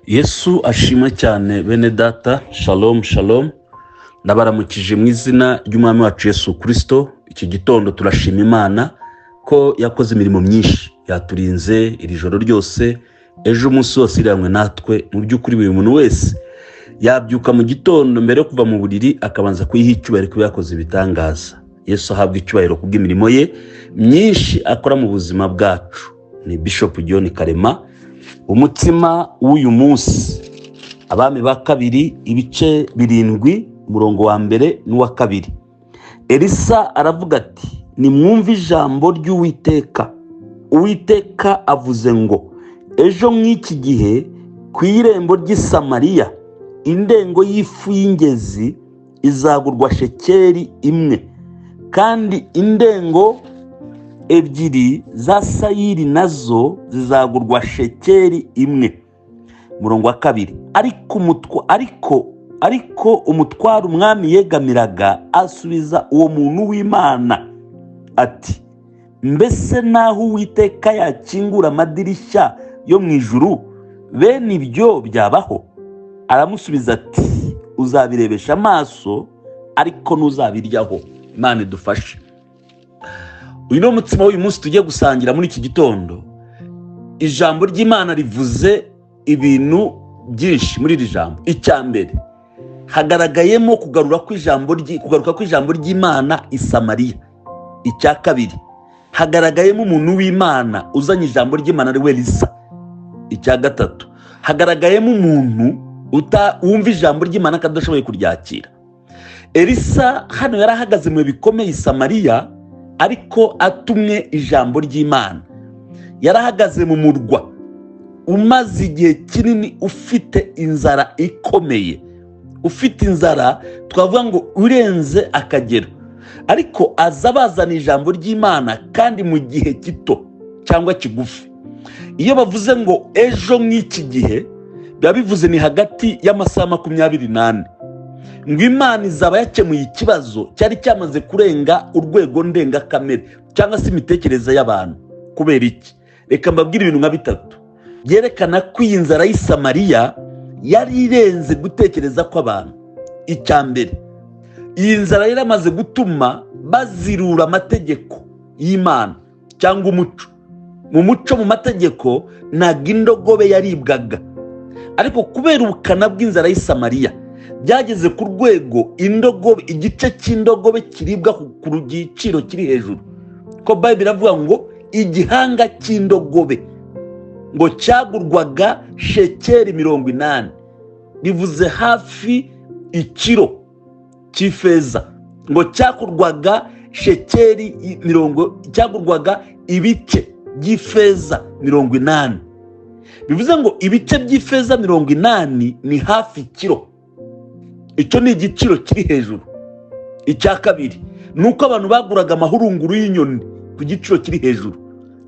Yesu ashimwe cyane bene data. Shalom shalom, ndabaramukije mu izina ry'umwami wacu Yesu Kristo. Iki gitondo turashima Imana ko yakoze imirimo myinshi, yaturinze iri joro ryose, ejo umunsi wose iramwe natwe. Mu by'ukuri buri muntu wese yabyuka mu gitondo mbere yo kuva mu buriri akabanza kuyiha icyubahiro kuko yakoze ibitangaza. Yesu ahabwa icyubahiro kubw'imirimo ye myinshi akora mu buzima bwacu. Ni Bishop John Karema. Umutima w'uyu munsi, Abami ba kabiri ibice 7 umurongo wa mbere n'uwa kabiri. Elisa aravuga ati, nimwumve ijambo ry'Uwiteka. Uwiteka avuze ngo, ejo nk'iki gihe ku irembo ry'i Samariya indengo y'ifu y'ingezi izagurwa shekeri 1, kandi indengo 2 za sayiri nazo zizagurwa shekeri 1. Murongo wa kabiri. Ariko umutwaro umwami yegamiraga asubiza uwo muntu w'Imana ati, mbese naho Uwiteka yakingura amadirishya yo mu ijuru, bene ibyo byabaho? Aramusubiza ati, uzabirebesha amaso ariko ntuzabiryaho. Imana idufashe. Uyu ni umutsima w'uyu munsi tugiye gusangira muri iki gitondo. Ijambo ry'Imana rivuze ibintu byinshi muri iri jambo. Icya mbere, hagaragayemo kugaruka kw'ijambo ry'Imana i Samariya. Icya kabiri, hagaragayemo umuntu w'Imana uzanye ijambo ry'Imana ari we Elisa. Icya gatatu, hagaragayemo umuntu wumva ijambo ry'Imana kadashoboye kuryakira. Elisa hano yari ahagaze mu bikomeye i Samariya, ariko atumwe ijambo ry'Imana. Yarahagaze mu murwa umaze igihe kinini ufite inzara ikomeye, ufite inzara twavuga ngo urenze akagero, ariko aza bazana ijambo ry'Imana kandi mu gihe gito cyangwa kigufi. Iyo bavuze ngo ejo nk'iki gihe, biba bivuze ni hagati y'amasaha 24 ngo Imana izaba yakemuye ikibazo cyari cyamaze kurenga urwego ndengakamere cyangwa se imitekerereze y'abantu. Kubera iki? Reka mbabwire ibintu nka 3 byerekana ko iyi nzara y'i Samariya yari irenze gutekereza kw'abantu. Icya mbere, iyi nzara yari amaze gutuma bazirura amategeko y'Imana cyangwa umuco. Mu muco, mu mategeko, ntabwo indogobe yaribwaga, ariko kubera ubukana bw'inzara y'i Samariya byageze ku rwego indogobe, igice cy'indogobe kiribwa ku giciro kiri hejuru. Ko Bible iravuga ngo igihanga cy'indogobe ngo cyagurwaga shekeri 80, bivuze hafi ikiro cy'ifeza. Ngo cyagurwaga shekeri 70, cyagurwaga ibice by'ifeza 80. Bivuze ngo ibice by'ifeza 80 ni hafi ikiro. Icyo ni igiciro kiri hejuru. Icya kabiri, nuko abantu baguraga amahurunguru y'inyoni ku giciro kiri hejuru.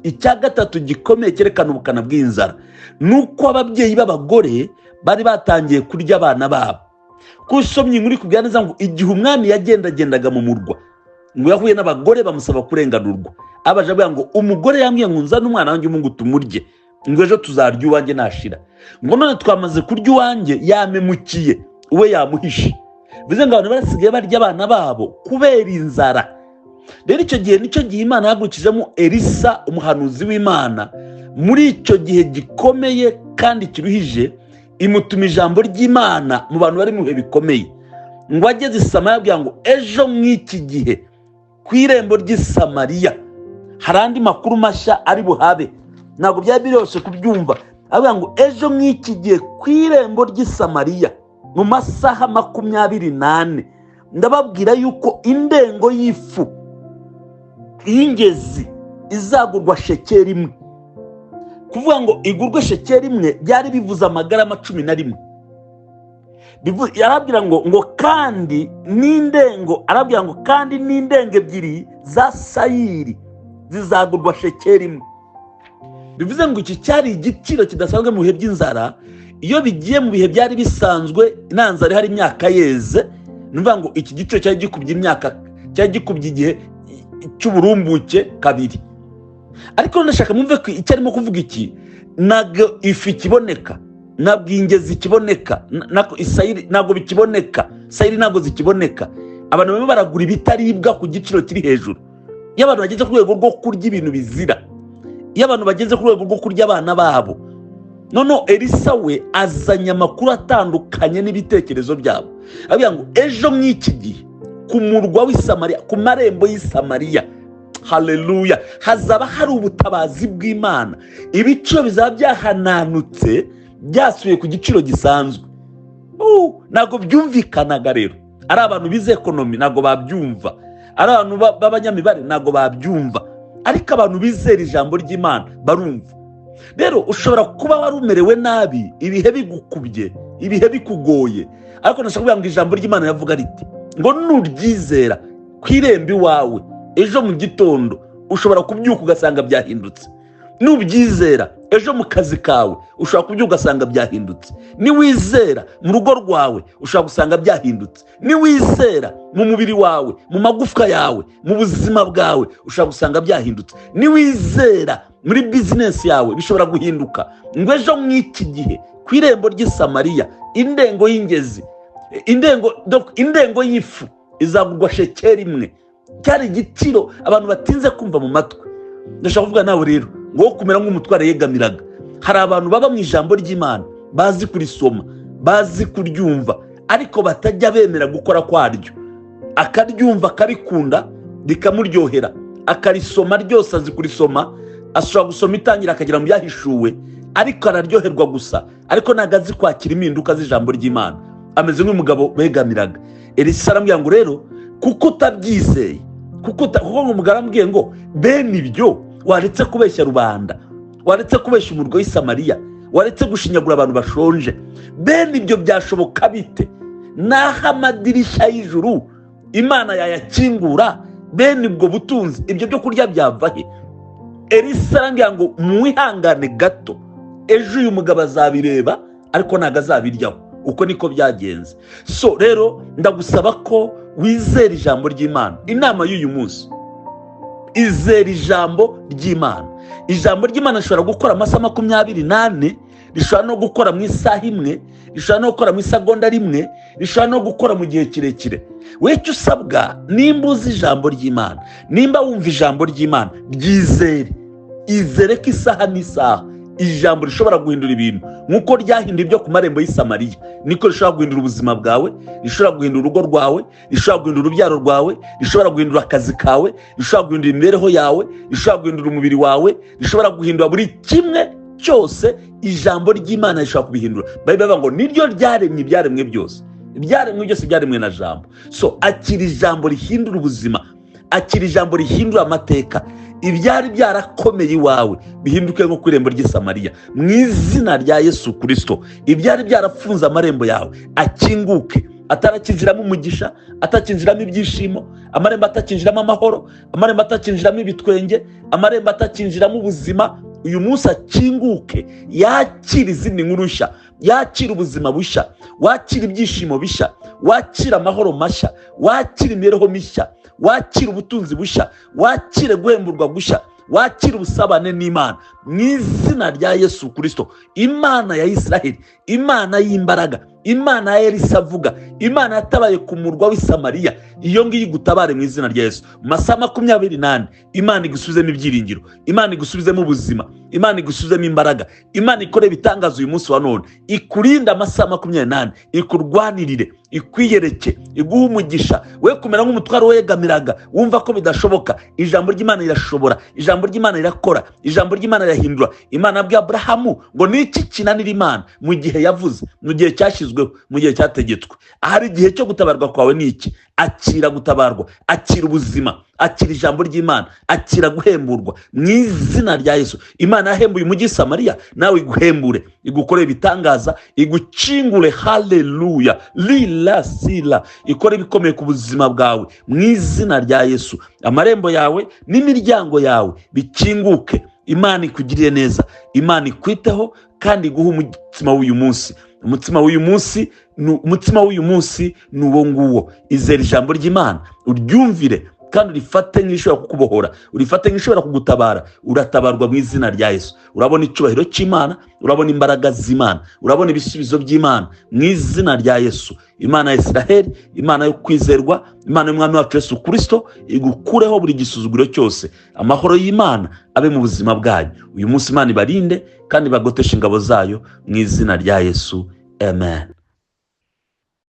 Icya gatatu gikomeye cyerekana ubukana bw'inzara, nuko ababyeyi b'abagore bari batangiye kurya abana babo. Kusomye inkuru ikubwira neza ngo igihe umwami yagendagendaga mu murwa, ngo yahuye n'abagore bamusaba kurenganurwa. Abaje avuga ngo umugore yambwiye ngo nzane umwana wanjye ngo tumurye, ngo ejo tuzarya uwanjye nashira. Ngo none twamaze kurya uwanjye, yamemukiye uwe yamuhishe. Bivuze ngo abantu barasigaye barya abana babo kubera inzara. Rero icyo gihe nicyo gihe Imana yahagurukijemo Elisa umuhanuzi w'Imana. Muri icyo gihe gikomeye kandi kiruhije, imutuma ijambo ry'Imana mu bantu bari mu bihe bikomeye. Ngo ageze i Samariya abwira ngo ejo nk'iki gihe ku irembo ry'i Samariya hari andi makuru mashya ari buhabe. Ntabwo byari birose kubyumva. Abwira ngo ejo nk'iki gihe ku irembo ry'i Samariya mu masaha 24 ndababwira yuko indengo y'ifu y'ingezi izagurwa shekeri 1. Kuvuga ngo igurwe shekeri 1 byari bivuze amagarama 11. Yarabwira ngo kandi n'indengo, arabwira ngo kandi n'indengo 2 za sayiri zizagurwa shekeri 1. Bivuze ngo iki cyari igiciro kidasanzwe mu bihe by'inzara. Iyo bigiye mu bihe byari bisanzwe inanzara hari imyaka yeze, numva ngo iki giciro cyari gikubye imyaka, cyari gikubye igihe cy'uburumbuke kabiri. Ariko ndashaka mwumve ko icyo arimo kuvuga iki, ntago ifu ikiboneka ntabwo ingezi ikiboneka, isayiri ntabwo bikiboneka, sayiri ntabwo zikiboneka. Abantu bamwe baragura ibitaribwa ku giciro kiri hejuru. Iyo abantu bageze ku rwego rwo kurya ibintu bizira, iyo abantu bageze ku rwego rwo kurya abana babo, noneho Elisa we azanye amakuru atandukanye n'ibitekerezo byabo. Avuga ngo ejo mw'iki gihe ku murwa w'i Samariya, ku marembo y'i Samariya, haleluya, hazaba hari ubutabazi bw'Imana. Ibiciro bizaba byahananutse, byasubiye ku giciro gisanzwe. Ntabwo byumvikanaga rero. Ari abantu bize ekonomi ntabwo babyumva, ari abantu b'abanyamibare ntabwo babyumva, ariko abantu bizera ijambo ry'Imana barumva. Rero ushobora kuba warumerewe nabi, ibihe bigukubye, ibihe bikugoye, ariko nashaka kuvuga ngo ijambo ry'Imana yavuga riti ngo nuryizera ku irembo iwawe ejo mu gitondo ushobora kubyuka ugasanga byahindutse. Nubyizera ejo mu kazi kawe ushobora kubyuka ugasanga byahindutse. Niwizera mu rugo rwawe ushobora gusanga byahindutse. Niwizera mu mubiri wawe, mu magufwa yawe, mu buzima bwawe ushobora gusanga byahindutse. Niwizera muri bizinesi yawe bishobora guhinduka. Ngo ejo mw'iki gihe ku irembo ry'i Samariya indengo y'ingezi, indengo y'ifu izagurwa shekeri imwe. Cyari igiciro abantu batinze kumva mu matwi. Ndashaka kuvuga nawe rero ngo wo kumera nk'umutware yegamiraga. Hari abantu baba mu ijambo ry'Imana bazi kurisoma, bazi kuryumva, ariko batajya bemera gukora kwaryo. Akaryumva akarikunda rikamuryohera, akarisoma ryose azi kurisoma, ashobora gusoma itangira akagira mu byahishuwe, ariko araryoherwa gusa, ariko ntabwo azi kwakira impinduka z'ijambo ry'Imana. Ameze nk'umugabo begamiraga. Elisa aramubwira ngo rero kuko utabyizeye, kuko umugabo arambwiye ngo bene ibyo waretse kubeshya rubanda, waretse kubeshya umurwa w'i Samariya, waretse gushinyagura abantu bashonje, bene ibyo byashoboka bite? Naho amadirishya y'ijuru Imana yayakingura, bene ubwo butunzi ibyo byo kurya byava he? Elisa arambwira ngo mwihangane gato, ejo uyu mugabo azabireba ariko ntabwo azabiryaho. Uko niko byagenze. So rero ndagusaba ko wizera ijambo ry'Imana. Inama y'uyu munsi, izera ijambo ry'Imana. Ijambo ry'Imana rishobora gukora amasaha 24, rishobora no gukora mu isaha imwe, rishobora no gukora mu isegonda rimwe, rishobora no gukora mu gihe kirekire. Wecyo usabwa, nimba uzi ijambo ry'Imana, nimba wumva ijambo ry'Imana, ryizere. Izere ko isaha n'isaha ijambo rishobora guhindura ibintu. Nkuko ryahinduye ibyo ku marembo y'i Samariya, niko rishobora guhindura ubuzima bwawe, rishobora guhindura urugo rwawe, rishobora guhindura urubyaro rwawe, rishobora guhindura akazi kawe, rishobora guhindura imibereho yawe, rishobora guhindura umubiri wawe, rishobora guhindura buri kimwe cyose. Ijambo ry'Imana rishobora kubihindura. Bavuga ngo niryo ryaremye ibyaremwe byose. Ibyaremwe byose byaremwe na jambo. So akira ijambo rihindura ubuzima, akira ijambo rihindura amateka. Ibyari byarakomeye iwawe bihinduke nko ku irembo ry'i Samariya, mu izina rya Yesu Kristo. Ibyari byarafunze amarembo yawe akinguke, atarakinjiramo umugisha, atakinjiramo ibyishimo, amarembo atakinjiramo amahoro, amarembo atakinjiramo ibitwenge, amarembo atakinjiramo ubuzima. Uyu munsi akinguke, yakira izindi nkuru nshya, yakira ubuzima bushya, wakira ibyishimo bishya, wakira amahoro mashya, wakira imibereho mishya, wakira ubutunzi bushya, wakire guhemburwa gushya, wakira ubusabane n'Imana mu izina rya Yesu Kristo. Imana ya Isiraheli, Imana y'imbaraga, Imana ya Elisa avuga, Imana yatabaye ku murwa w'i Samariya, iyo ngiyo igutabare mu izina rya Yesu. Mu masaha 24 Imana igusubizemo ibyiringiro, Imana igusubizemo ubuzima, Imana igusubizemo imbaraga, Imana ikore ibitangaza uyu munsi wa none, ikurinda amasaha 24, ikurwanirire, ikwiyereke, iguha umugisha. We kumera nk'umutwaro wegamiraga wumva ko bidashoboka, ijambo ry'Imana rirashobora, ijambo ry'Imana rirakora, ijambo ry'Imana rirahindura. Imana yabwiye Aburahamu ngo niki kinanira Imana mu gihe yavuze, mu gihe cyashyizweho, mu gihe cyategetswe. Ahari igihe cyo gutabarwa kwawe niki? Akira gutabarwa, akira ubuzima, akira ijambo ry'Imana, akira guhemburwa mu izina rya Yesu. Imana yahembuye umujyi Samariya, nawe iguhembure, igukorere ibitangaza, igucingure. Haleluya, lila sila, ikore bikomeye ku buzima bwawe mu izina rya Yesu. Amarembo yawe n'imiryango yawe bikinguke. Imana ikugiriye neza, Imana ikwiteho kandi iguha umutima w'uyu munsi. Umutima w'uyu munsi ni uwo nguwo. Izera ijambo ry'Imana, uryumvire, kandi urifate nk'ishobora kukubohora, urifate nk'ishobora kugutabara. Uratabarwa mu izina rya Yesu. Urabona icyubahiro cy'Imana, urabona imbaraga z'Imana, urabona ibisubizo by'Imana mu izina rya Yesu. Imana ya Isiraheli, Imana yo kwizerwa, Imana y'Umwami wacu Yesu Kristo igukureho buri gisuzuguro cyose. Amahoro y'Imana abe mu buzima bwanyu. Uyu munsi Imana ibarinde kandi bagoteshe ingabo zayo mu izina rya Yesu. Amen.